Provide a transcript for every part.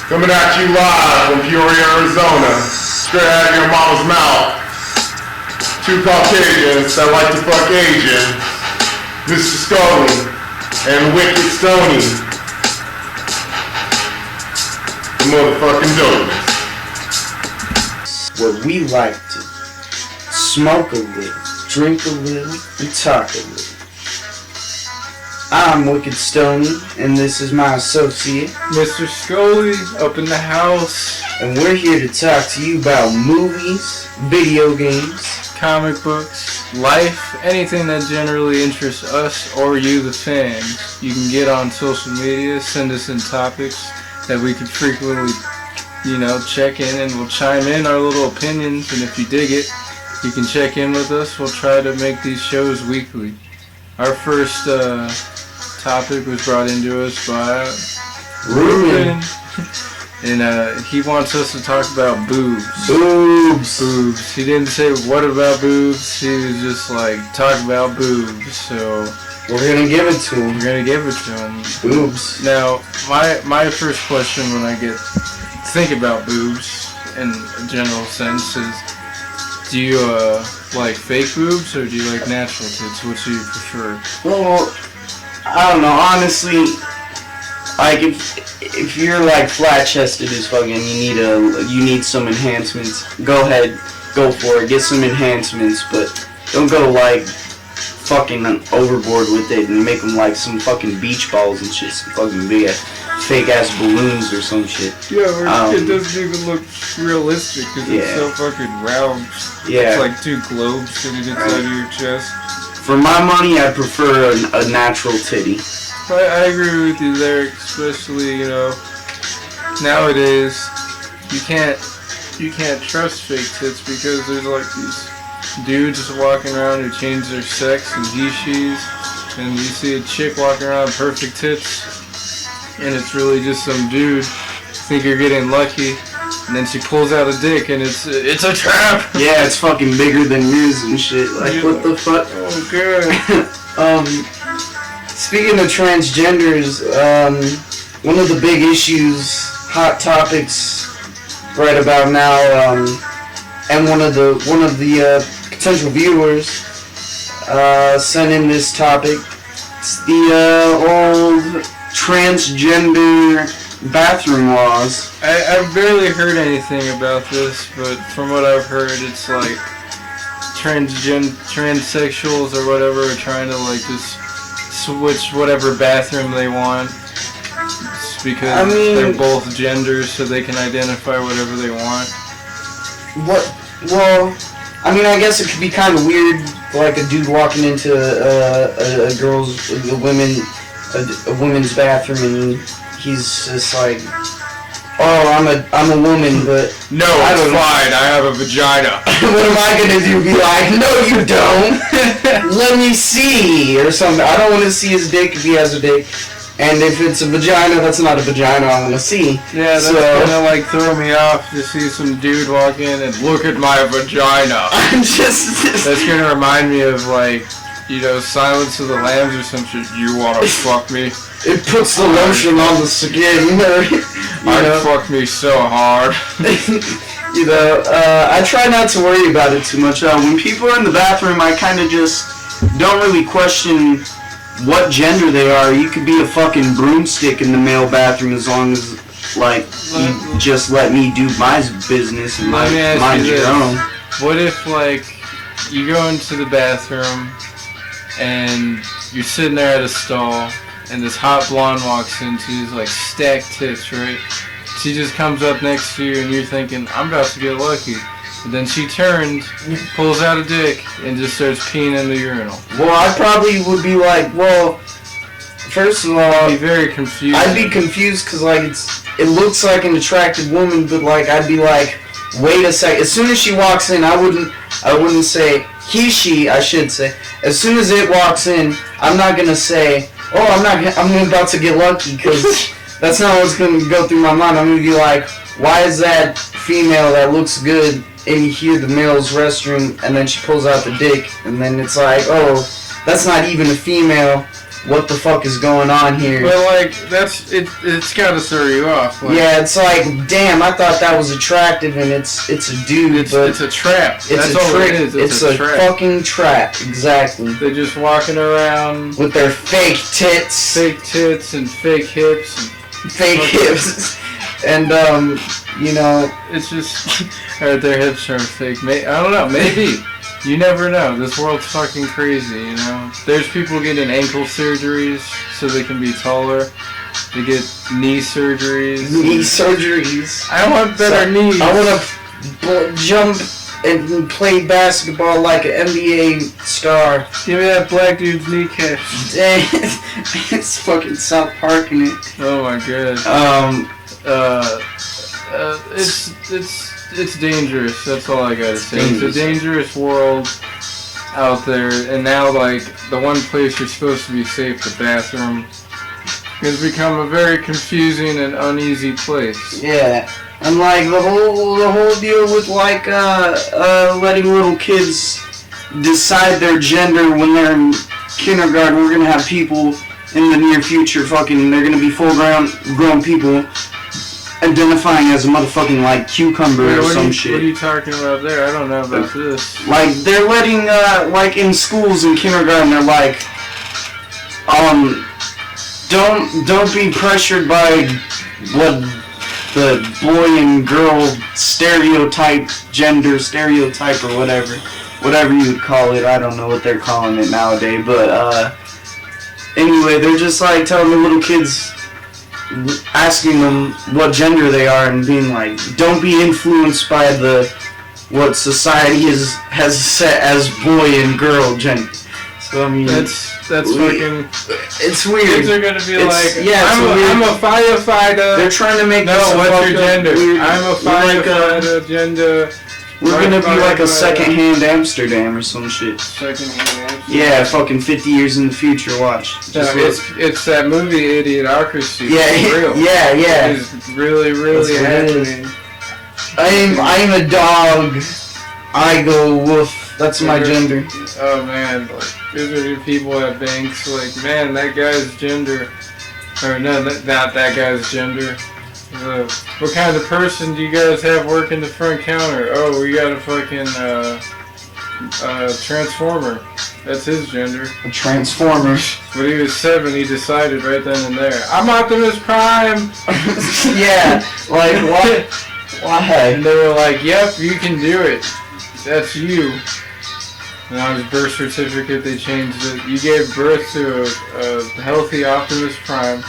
Coming at you live from Peoria, Arizona, straight out of your mama's mouth. Two Caucasians that like to fuck Asian, Mr. Skully and Wicked Stoney, the motherfucking Dopeness. Where we like to smoke a little, drink a little, and talk a little. I'm Wicked Stoney, and this is my associate, Mr. Skully, up in the house. And we're here to talk to you about movies, video games, comic books, life, anything that generally interests us or you, the fans. You can get on social media, send us in topics that we could frequently, check in, and we'll chime in our little opinions, and if you dig it, you can check in with us. We'll try to make these shows weekly. Our first topic was brought into us by Ruben. And he wants us to talk about boobs. Boobs. He didn't say what about boobs. He was just like, talk about boobs. So we're gonna give it to him. Boobs. Now, my first question when I think about boobs in a general sense is, do you like fake boobs or do you like natural tits? What do you prefer? Well, I don't know. Honestly, like if you're like flat-chested as fucking, you need some enhancements. Go ahead, go for it. Get some enhancements, but don't go like fucking overboard with it and make them like some fucking beach balls and shit, some fucking big ass, fake ass balloons or some shit. Yeah, it doesn't even look realistic because it's so fucking round. Yeah, it's like two globes sitting inside of your chest. For my money, I prefer a natural titty. I agree with you there, especially, nowadays you can't trust fake tits because there's like these dudes walking around who change their sex and he/she's, and you see a chick walking around perfect tits and it's really just some dude. Think you're getting lucky, and then she pulls out a dick and it's a trap. Yeah, it's fucking bigger than yours and shit. Like, what the fuck? Oh god. Speaking of transgenders, one of the big issues, hot topics right about now, and one of the potential viewers sent in this topic. It's the old transgender bathroom laws. I've barely heard anything about this, but from what I've heard, it's like transsexuals or whatever are trying to like just switch whatever bathroom they want because they're both genders, so they can identify whatever they want. Well, I mean, I guess it could be kind of weird, like a dude walking into a women's bathroom and he's just like, oh, I'm a woman, but no, it's fine. I have a vagina. What am I gonna do? Be like, no, you don't. Let me see, or something. I don't want to see his dick if he has a dick. And if it's a vagina, that's not a vagina I want to see. Yeah, that's gonna like throw me off to see some dude walk in and look at my vagina. That's gonna remind me of like, Silence of the Lambs or some shit. You wanna fuck me? It puts the lotion on the skin. Fuck me so hard. I try not to worry about it too much. When people are in the bathroom, I kind of just don't really question what gender they are. You could be a fucking broomstick in the male bathroom as long as, like, you just let me do my business and mind your own. What if, like, you go into the bathroom and you're sitting there at a stall and this hot blonde walks in, she's like stacked tits, right? She just comes up next to you and you're thinking, I'm about to get lucky. And then she turns, pulls out a dick, and just starts peeing in the urinal. Well, I probably would be like, well, first of all, I'd be very confused. I'd be confused because, like, it looks like an attractive woman, but, like, I'd be like, wait a sec. As soon as she walks in, I wouldn't say she, I should say. As soon as it walks in, I'm not gonna say, oh, I'm about to get lucky, because that's not what's gonna go through my mind. I'm gonna be like, why is that female that looks good in here, the male's restroom, and then she pulls out the dick, and then it's like, oh, that's not even a female. what the fuck is going on here? But like it's gotta throw you off. Like, yeah, it's like, damn, I thought that was attractive, and it's a dude, but it's a trap. It's a trick. It's a trap. fucking trap. Exactly. They're just walking around with their fake tits, and fake hips, and you know, it's just their hips are fake. I don't know. Maybe. You never know. This world's fucking crazy, you know? There's people getting ankle surgeries so they can be taller. They get knee surgeries. I want better knees. I want to jump and play basketball like an NBA star. Give me that black dude's kneecaps. Dang. It's fucking South Parking it. Oh my god. It's dangerous, that's all I gotta say. It's a dangerous world out there, and now, like, the one place you're supposed to be safe, the bathroom, has become a very confusing and uneasy place. Yeah, and, like, the whole deal with, like, letting little kids decide their gender when they're in kindergarten. We're gonna have people in the near future they're gonna be full-grown people identifying as a motherfucking, like, cucumber or some shit. What are you talking about there? I don't know about this. Like, they're letting, like, in schools in kindergarten, they're like, don't be pressured by what the boy and girl gender stereotype, or whatever you would call it. I don't know what they're calling it nowadays, but, anyway, they're just, like, telling the little kids, asking them what gender they are, and being like, don't be influenced by what society has set as boy and girl gender. So I mean, that's fucking. It's weird. Kids are gonna be I'm a firefighter. They're trying to make what's your gender? Weird. I'm a firefighter. Gender. We're gonna be like a second-hand Amsterdam or some shit. Second-hand Amsterdam? Yeah, fucking 50 years in the future, watch. It's that movie Idiocracy. Yeah, real. Yeah. It's really happening. I'm a dog. I go woof. That's my gender. Oh man, like, visiting people at banks, like, man, that guy's gender. Or no, not that guy's gender. What kind of person do you guys have working the front counter? Oh, we got a fucking transformer. That's his gender. A transformer. When he was 7, he decided right then and there, I'm Optimus Prime! Yeah, like, what? Why? And they were like, yep, you can do it. That's you. And on his birth certificate, they changed it. You gave birth to a healthy Optimus Prime.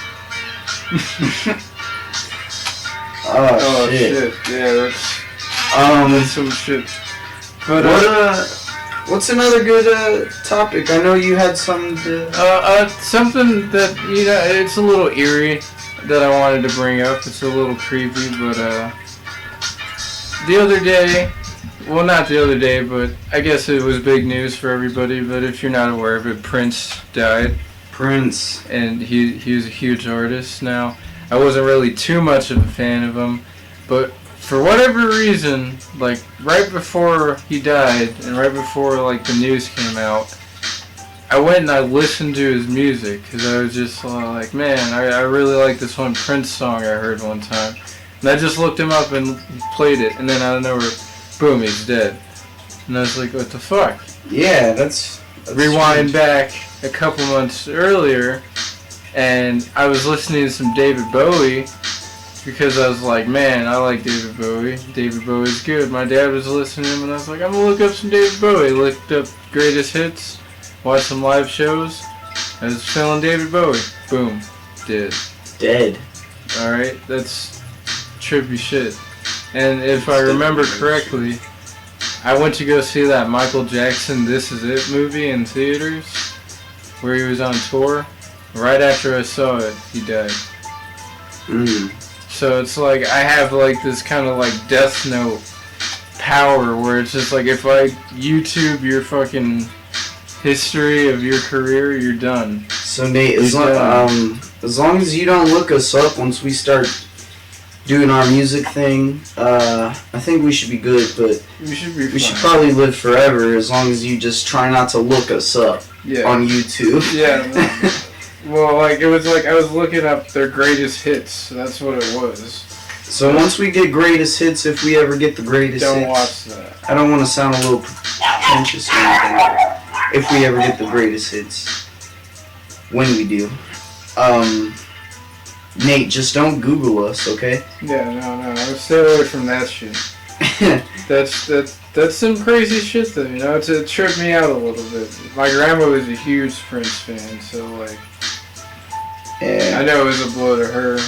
Oh shit. Yeah, that's some shit. But what's another good topic? I know you had something to... something that, you know, it's a little eerie that I wanted to bring up. It's a little creepy, but the other day, well, not the other day, but I guess it was big news for everybody, but if you're not aware of it, Prince died. Prince. And he was a huge artist. Now, I wasn't really too much of a fan of him, but for whatever reason, like, right before he died, and right before, like, the news came out, I went and I listened to his music, because I was just like, man, I really like this one Prince song I heard one time. And I just looked him up and played it, and then out of nowhere, boom, he's dead. And I was like, what the fuck? Yeah, that's Rewind strange. back a couple months earlier, and I was listening to some David Bowie, because I was like, man, I like David Bowie. David Bowie's good. My dad was listening to him, and I was like, I'm gonna look up some David Bowie. Looked up greatest hits, watched some live shows. I was feeling David Bowie. Boom. Dead. Alright, that's trippy shit. And if I remember correctly, I went to go see that Michael Jackson This Is It movie in theaters, where he was on tour. Right after I saw it, he died. So it's like, I have like this kind of like Death Note power, where it's just like, if I YouTube your fucking history of your career, you're done. So Nate, as long as you don't look us up once we start doing our music thing, I think we should be good, but we should probably live forever as long as you just try not to look us up on YouTube. Yeah. Well, like, it was like I was looking up their greatest hits. So that's what it was. So once we get greatest hits, if we ever get the greatest hits... Don't watch that. I don't want to sound a little pretentious or anything, but if we ever get the greatest hits. When we do. Nate, just don't Google us, okay? Yeah, no. Stay away from that shit. That's some crazy shit though, you know? It tripped me out a little bit. My grandma was a huge Prince fan, so like... Yeah. I know it was a blow to her.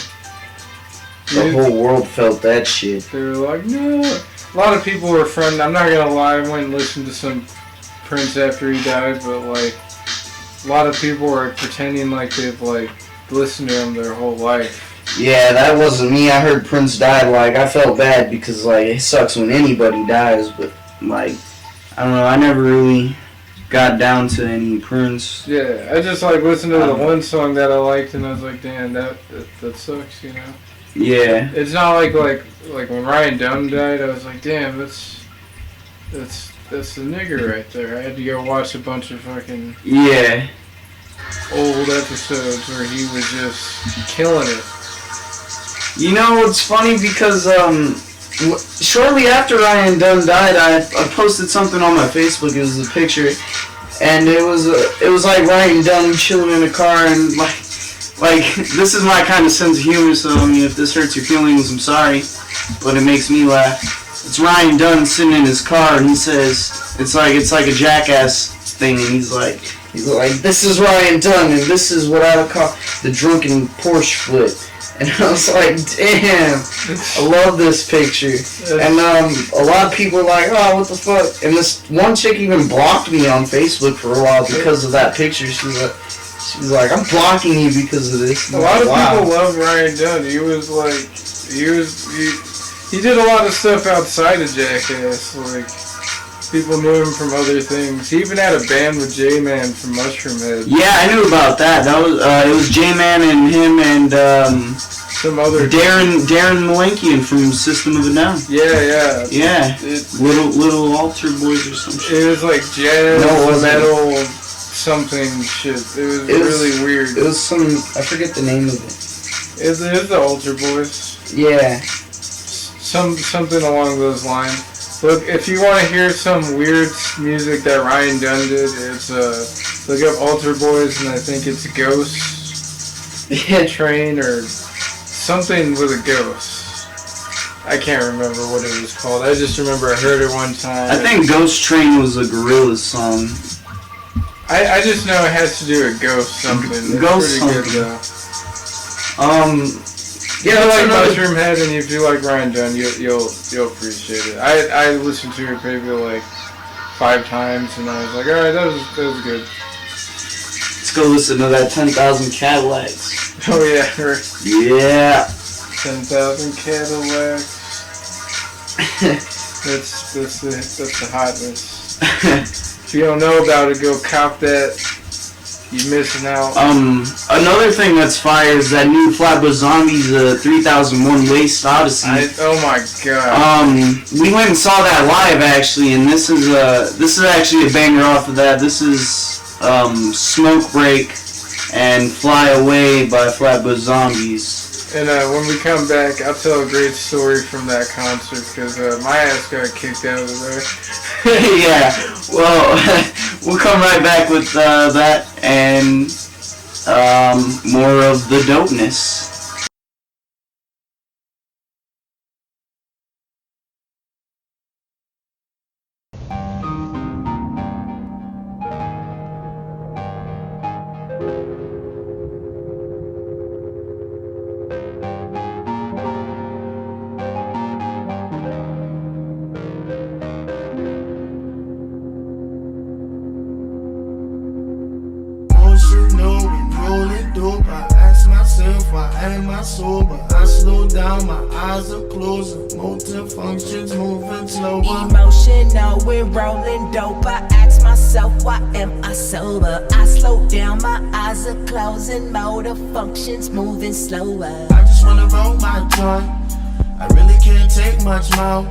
The whole world felt that shit. They were like, no. A lot of people were friendly. I'm not gonna lie, I went and listened to some Prince after he died, but like, a lot of people were pretending like they've like listened to him their whole life. Yeah, that wasn't me. I heard Prince died. Like, I felt bad because like it sucks when anybody dies, but like, I don't know. I never really got down to any Prince. Yeah, I just like listened to the one song that I liked, and I was like, damn, that sucks, you know. Yeah. It's not like when Ryan Dunn died, I was like, damn, that's the nigger right there. I had to go watch a bunch of fucking old episodes where he was just killing it. You know, it's funny because shortly after Ryan Dunn died, I posted something on my Facebook. It was a picture, and it was like Ryan Dunn chilling in a car, and like this is my kind of sense of humor. So I mean, if this hurts your feelings, I'm sorry, but it makes me laugh. It's Ryan Dunn sitting in his car, and he says it's like a Jackass thing, and he's like, this is Ryan Dunn, and this is what I would call the drunken Porsche flip. And I was like, damn, I love this picture. And a lot of people are like, oh, what the fuck? And this one chick even blocked me on Facebook for a while because of that picture. She was like, I'm blocking you because of this. A lot of people love Ryan Dunn. He did a lot of stuff outside of Jackass. Like, people knew him from other things. He even had a band with J-Man from Mushroom Head. Yeah, I knew about that. That was it was J-Man and him and some other Darren Malenkian from System of a Down. Yeah. Yeah. Little altar boys or some shit. It was like jazz, metal, something shit. It was really weird. It was some, I forget the name of it. It's the altar boys. Yeah. Something along those lines. Look, if you want to hear some weird music that Ryan Dunn did, it's look up Altar Boys, and I think it's Ghost Train or something with a ghost. I can't remember what it was called. I just remember I heard it one time. I think Ghost Train was a Gorillaz song. I just know it has to do with ghost something. It's ghost pretty something. good though. Yeah, I like Mushroom Head, and if you like Ryan Dunn, you'll appreciate it. I listened to it maybe like 5 times, and I was like, alright, that was good. Let's go listen to that 10,000 Cadillacs. Oh yeah, yeah. 10,000 Cadillacs. that's the hotness. If you don't know about it, go cop that. You're missing out. Another thing that's fire is that new Flatbush Zombies 3001 Waste Odyssey. Oh my god. We went and saw that live actually, and this is actually a banger off of that. This is Smoke Break and Fly Away by Flatbush Zombies. And when we come back, I'll tell a great story from that concert because my ass got kicked out of there. Yeah, well, we'll come right back with that and more of the dopeness. Sober, I slow down, my eyes are closing, motor functions moving slower. Emotional, we're rolling dope. I ask myself, why am I sober? I slow down, my eyes are closing, motor functions moving slower. I just wanna roll my joint, I really can't take much more.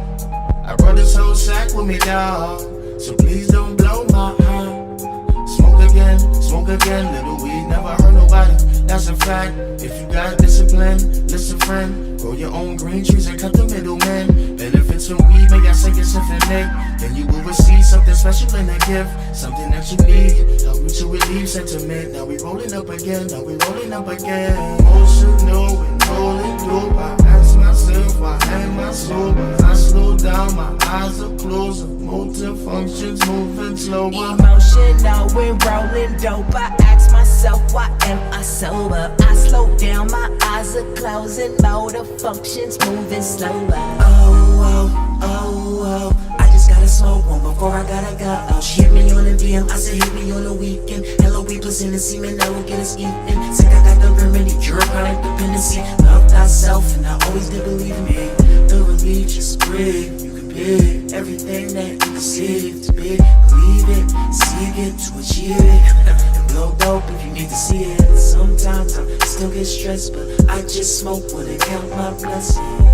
I brought this whole sack with me, dawg, so please don't blow my heart. Smoking again, smoke again. Little weed never hurt nobody, that's a fact. If you got discipline, listen friend. Grow your own green trees and cut the middleman. Benefits from weed, make that second symphony. Then you will receive something special in a gift. Something that you need, help you to relieve sentiment. Now we rolling up again, now we rolling up again. Most should know and rolling dope. I ask myself, why am I sober? I slow down, my eyes are closer. Motor functions moving slower. Emotional when rolling dope. I ask myself, why am I sober? I slow down, my eyes are closing. Motor functions moving slower. Oh, I just gotta smoke one before I gotta go. She hit me on the DM, I said hit me on the weekend. Hello, we plus in the semen, that will get us eating. Sick, I got the remedy, cure chronic dependency. Love thyself, and I always did believe in me. The religious grid, you can pick everything that you conceive to be. Believe it, seek it to achieve it. And blow dope if you need to see it. Sometimes I still get stressed, but I just smoke when I count my blessings.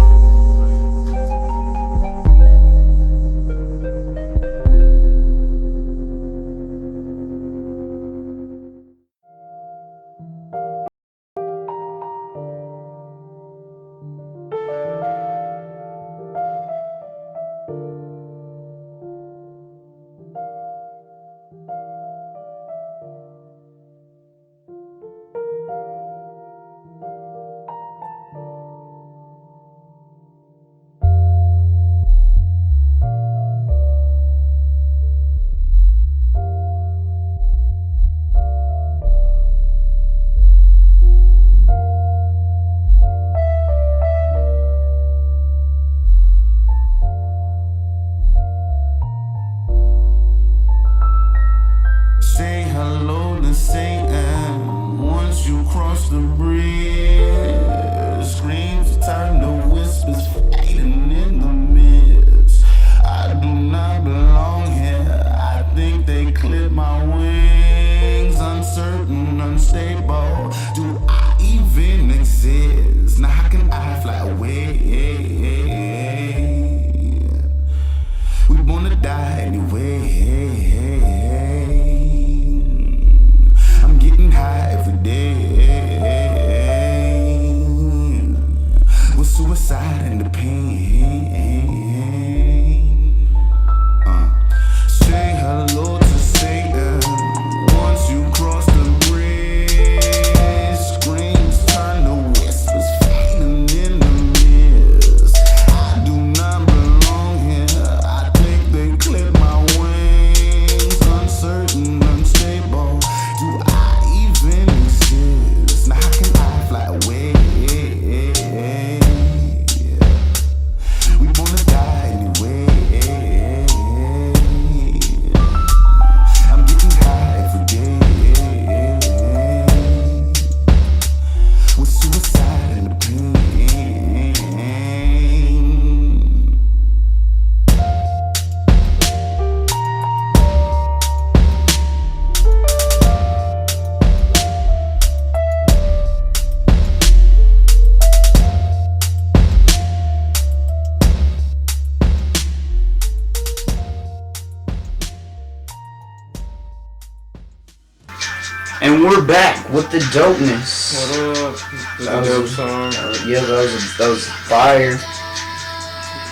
And we're back with the dopeness. What up? That was a dope song. Yeah, that was fire.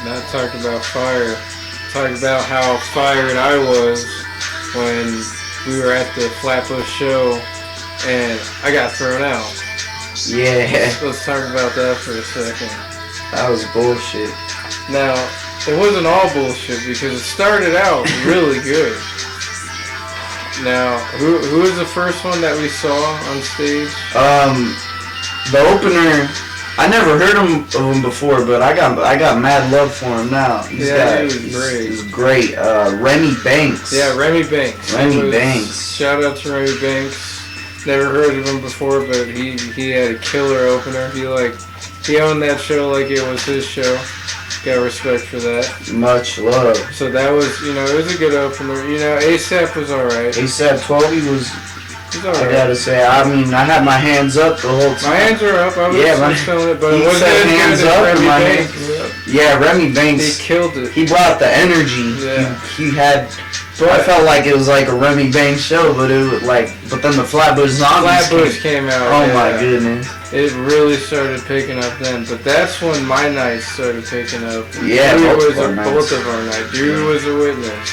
Not talking about fire. Talking about how fired I was when we were at the Flatbush show and I got thrown out. Yeah. Let's talk about that for a second. That was bullshit. Now, it wasn't all bullshit because it started out really good. Now, who was the first one that we saw on stage? The opener, I never heard of him before, but I got mad love for him now. He was great. He's great. Remy Banks. Yeah, Remy Banks. Remy Banks. Shout out to Remy Banks. Never heard of him before, but he had a killer opener. He owned that show like it was his show. Got respect for that. Much love. So that was, it was a good opener. ASAP was alright. ASAP 12, he was alright. I gotta say, I had my hands up the whole time. My hands were up. I was feeling it, but it wasn't hands as good up as and my Banks. hands. Yeah, Remy He Banks. killed it. He brought the energy. Yeah. He had. But I felt like it was like a Remy Banks show, but it was like. But then the Flatbush Zombies Flatbush came out. Oh yeah. my goodness. It really started picking up then, but that's when my nights started picking up. Yeah, Dewey both was of our nights. both of our nights. Dewey was a witness.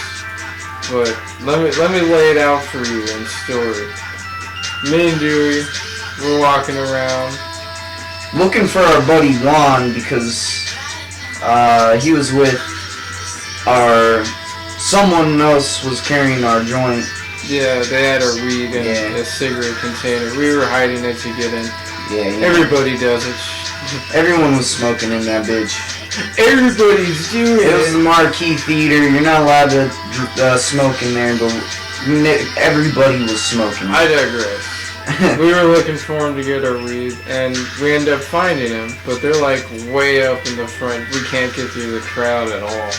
But let me lay it out for you in story. Me and Dewey, we're walking around. Looking for our buddy Juan because he was with someone else was carrying our joint. Yeah, they had our weed in Yeah. a cigarette container. We were hiding it to get in. Yeah, Everybody does it. everyone was smoking in that bitch. Everybody's doing It was the Marquee Theater. You're not allowed to smoke in there, but everybody was smoking. I digress. We were looking for him to get our weed, and we ended up finding him, but they're like way up in the front. We can't get through the crowd at all.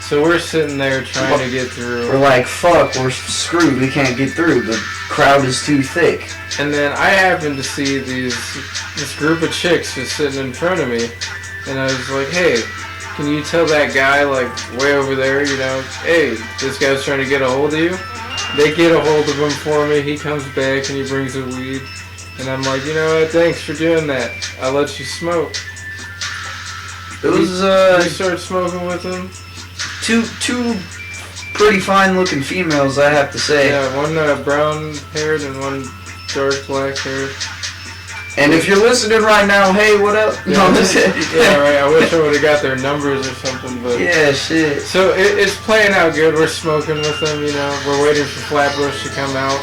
So we're sitting there trying to get through. We're like, fuck, we're screwed. We can't get through. The crowd is too thick. And then I happened to see this group of chicks just sitting in front of me, and I was like, hey, can you tell that guy like way over there, you know, hey, this guy's trying to get a hold of you? They get a hold of him for me. He comes back and he brings the weed, and I'm like, you know what? Thanks for doing that. I'll let you smoke. It was We started smoking with him. two pretty fine looking females, I have to say. Yeah, one brown haired and one dark black haired. And if you're listening right now, hey, what up? Yeah, yeah, right. I wish I would have got their numbers or something, but Yeah, shit. so it's playing out good. We're smoking with them, you know. We're waiting for Flatbush to come out,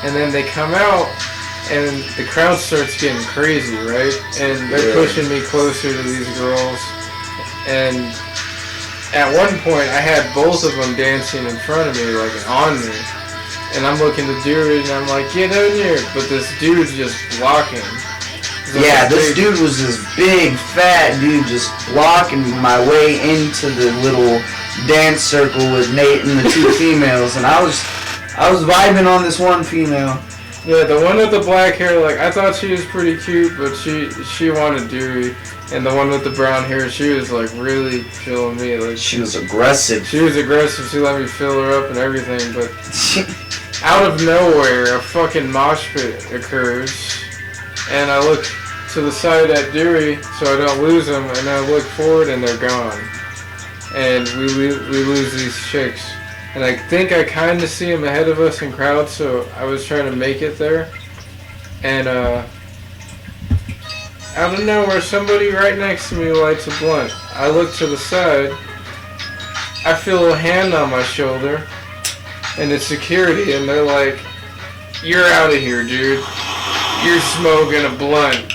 and then they come out, and the crowd starts getting crazy, right? And they're pushing me closer to these girls, and at one point I had both of them dancing in front of me, like on me, and I'm looking to Dewey, and I'm like, get in here, but this dude's just blocking. Yeah, this dude was this big, fat dude just blocking my way into the little dance circle with Nate and the two females, and I was vibing on this one female. Yeah, the one with the black hair, like, I thought she was pretty cute, but she wanted Dewey. And the one with the brown hair, she was, like, really feeling me. Like, She was aggressive. she was aggressive. She let me fill her up and everything, but out of nowhere, a fucking mosh pit occurs. And I look to the side at Dewey so I don't lose them, and I look forward and they're gone. And we lose these chicks. And I think I kind of see them ahead of us in crowd, so I was trying to make it there. And out of nowhere, somebody right next to me lights a blunt. I look to the side. I feel a hand on my shoulder, and it's security, and they're like, "You're out of here, dude. You're smoking a blunt."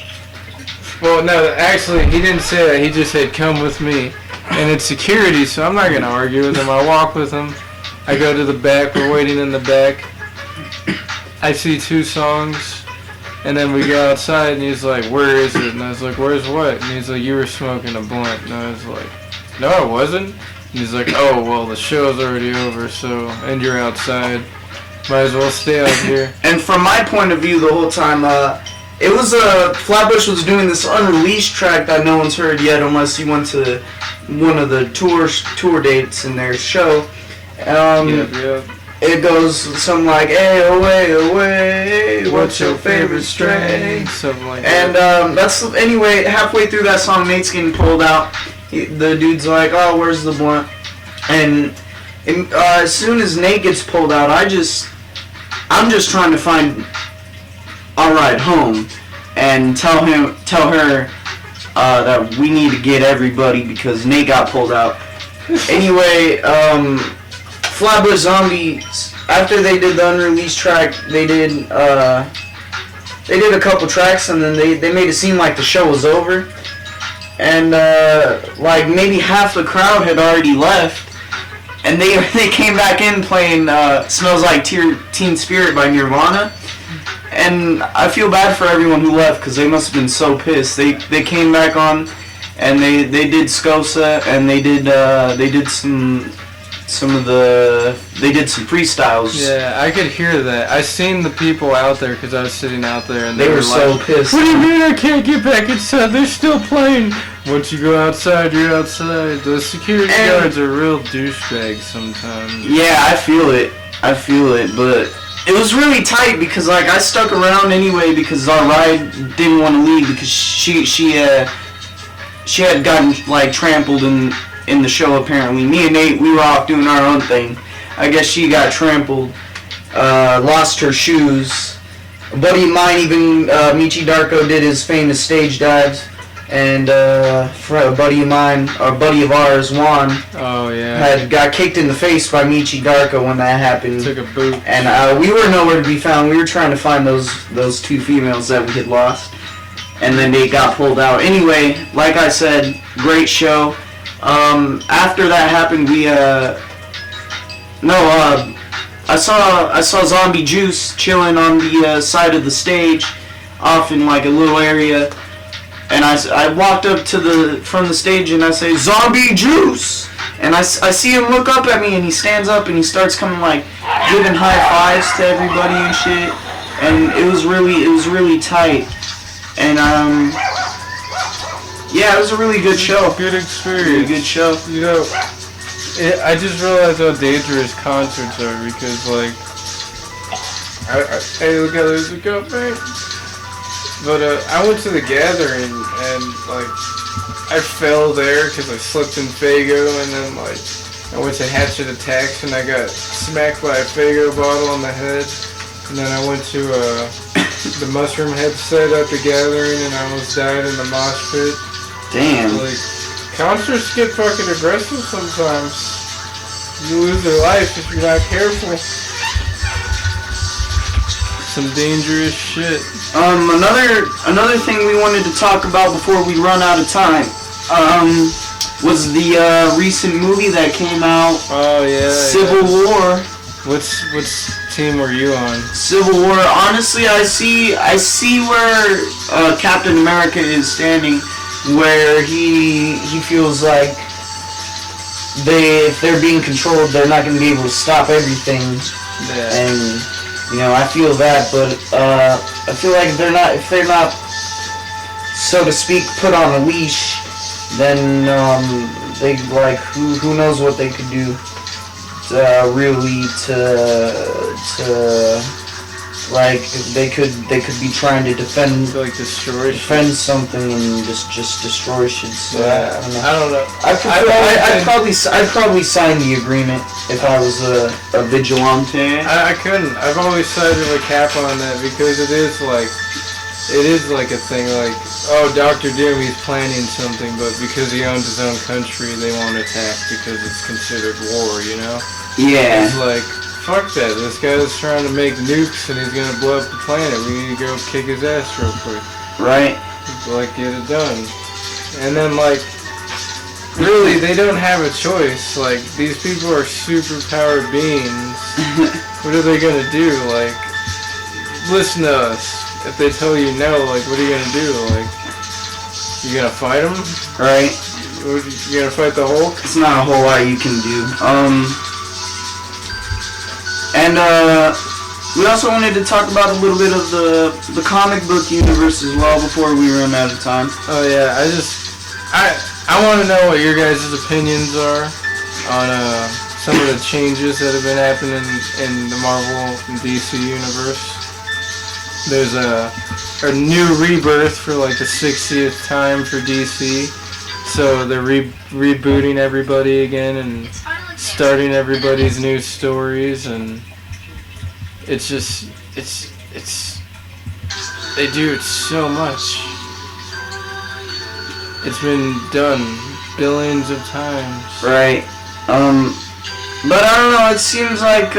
Well, no, actually, he didn't say that. He just said, "Come with me." And it's security, so I'm not going to argue with him. I walk with him. I go to the back. We're waiting in the back. I see 2 songs. And then we go outside, and he's like, "Where is it?" And I was like, "Where's what?" And he's like, "You were smoking a blunt." And I was like, "No, I wasn't." And he's like, "Oh, well, the show's already over, so, and you're outside. Might as well stay out here." And from my point of view, the whole time, it was Flatbush was doing this unreleased track that no one's heard yet, unless you went to one of the tour dates in their show. Yeah. It goes something like, "Hey, away, what's your favorite strain?" Something like And that. that's anyway. Halfway through that song, Nate's getting pulled out. The dude's like, "Oh, where's the blunt?" And as soon as Nate gets pulled out, I'm just trying to find our ride home and tell her that we need to get everybody because Nate got pulled out. Anyway, Flatbush Zombies, after they did the unreleased track, they did a couple tracks, and then they made it seem like the show was over. And like maybe half the crowd had already left, and they came back in playing "Smells Like Teen Spirit" by Nirvana. And I feel bad for everyone who left because they must have been so pissed. They came back on, and they did Scosa, and they did some they did some freestyles. Yeah, I could hear that. I seen the people out there because I was sitting out there and They were so like, pissed. "What do you mean I can't get back inside? They're still playing." Once you go outside, you're outside. The security guards are real douchebags sometimes. Yeah, I feel it, but it was really tight because like I stuck around anyway because our ride didn't want to leave because she had gotten like trampled in the show apparently. Me and Nate, we were off doing our own thing. I guess she got trampled, lost her shoes. A buddy of mine, even Michi Darko, did his famous stage dives. And a buddy of mine, or a buddy of ours, Juan, got kicked in the face by Michi Darko when that happened. Took a boot. And we were nowhere to be found. We were trying to find those two females that we had lost. And then they got pulled out. Anyway, like I said, great show. After that happened, I saw Zombie Juice chilling on the side of the stage, off in like a little area. And I walked up from the stage and I say, "Zombie Juice!" And I see him look up at me and he stands up and he starts coming like giving high fives to everybody and shit. And it was really tight. And yeah, it was a really good show. Good experience. Really good show. You know, I just realized how dangerous concerts are because like, hey, look how there's a go, man. But I went to the gathering and like I fell there because I slipped in Faygo, and then like I went to Hatchet Attacks and I got smacked by a Faygo bottle on the head, and then I went to the Mushroom headset at the gathering and I almost died in the mosh pit. Damn. Like concerts get fucking aggressive sometimes. You lose your life if you're not careful. Some dangerous shit. Another thing we wanted to talk about before we run out of time, was the recent movie that came out. Oh yeah. Civil War. Which team were you on? Civil War. Honestly, I see where Captain America is standing, where he feels like if they're being controlled, they're not going to be able to stop everything. Yeah. And you know, I feel that, but I feel like if they're not, so to speak, put on a leash, then they like who knows what they could do, really to like they could be trying to defend something and just destroy shit. So yeah. I don't know. I'd probably sign the agreement if I was a vigilante. I couldn't. I've always sided with Cap on that because it is like a thing like, oh, Dr. Doom, he's planning something, but because he owns his own country, they won't attack because it's considered war, you know? Yeah. It's like, fuck that. This guy's trying to make nukes and he's gonna blow up the planet. We need to go kick his ass real quick. Right. Like, get it done. And then, like, really, they don't have a choice. Like, these people are superpowered beings. What are they gonna do? Like, listen to us. If they tell you no, like, what are you gonna do? Like, you gonna fight them? Right. You gonna fight the Hulk? It's not a whole lot you can do. And we also wanted to talk about a little bit of the comic book universe as well before we run out of time. Oh yeah, I want to know what your guys' opinions are on some of the changes that have been happening in the Marvel and DC universe. There's a new rebirth for like the 60th time for DC, so they're rebooting everybody again and starting everybody's new stories, and it's just they do it so much. It's been done billions of times. Right. But I don't know, it seems like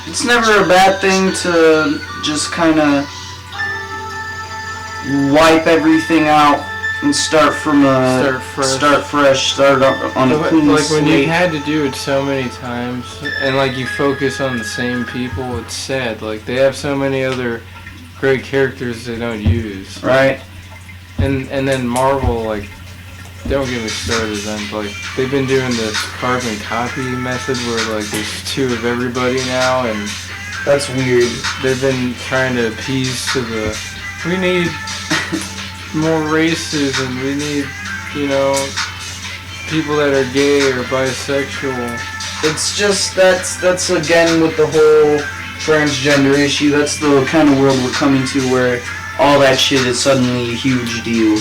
it's never a bad thing to just kind of wipe everything out and start from start fresh, start on a clean like slate. when you had to do it so many times and like you focus on the same people, it's sad. Like they have so many other great characters they don't use. Right. And then Marvel, like don't get me started on, like, they've been doing this carbon copy method where, like, there's 2 of everybody now, and That's weird. they've been trying to appease to the, we need more races, and we need, you know, people that are gay or bisexual. It's just, that's again with the whole transgender issue, that's the kind of world we're coming to where all that shit is suddenly a huge deal.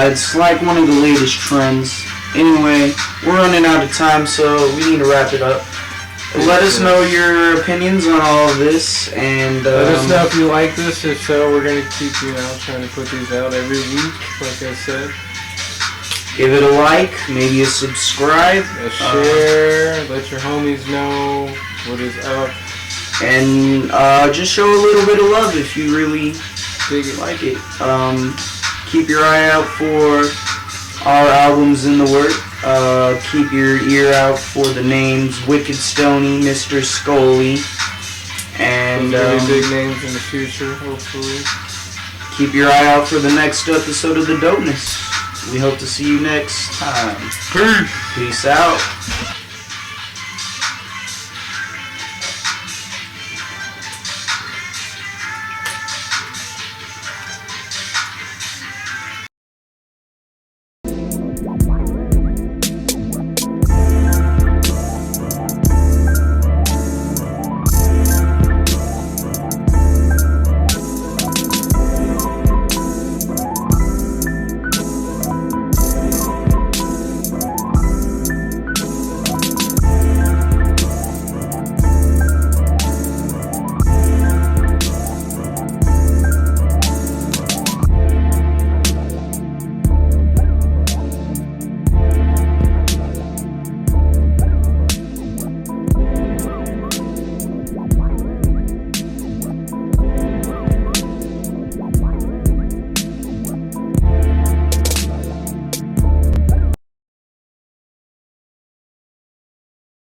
It's like one of the latest trends. Anyway, we're running out of time, so we need to wrap it up. Let us know your opinions on all of this, and let us know if you like this. If so, we're gonna keep, you know, trying to put these out every week, like I said. Give it a like, maybe a subscribe, A share, let your homies know what is up. And just show a little bit of love if you really Dig it. like it. Keep your eye out for our albums in the work. Keep your ear out for the names Wicked Stoney, Mr. Skully, and Really big names in the future, hopefully. keep your eye out for the next episode of the Dopeness. We hope to see you next time. Peace. Peace out.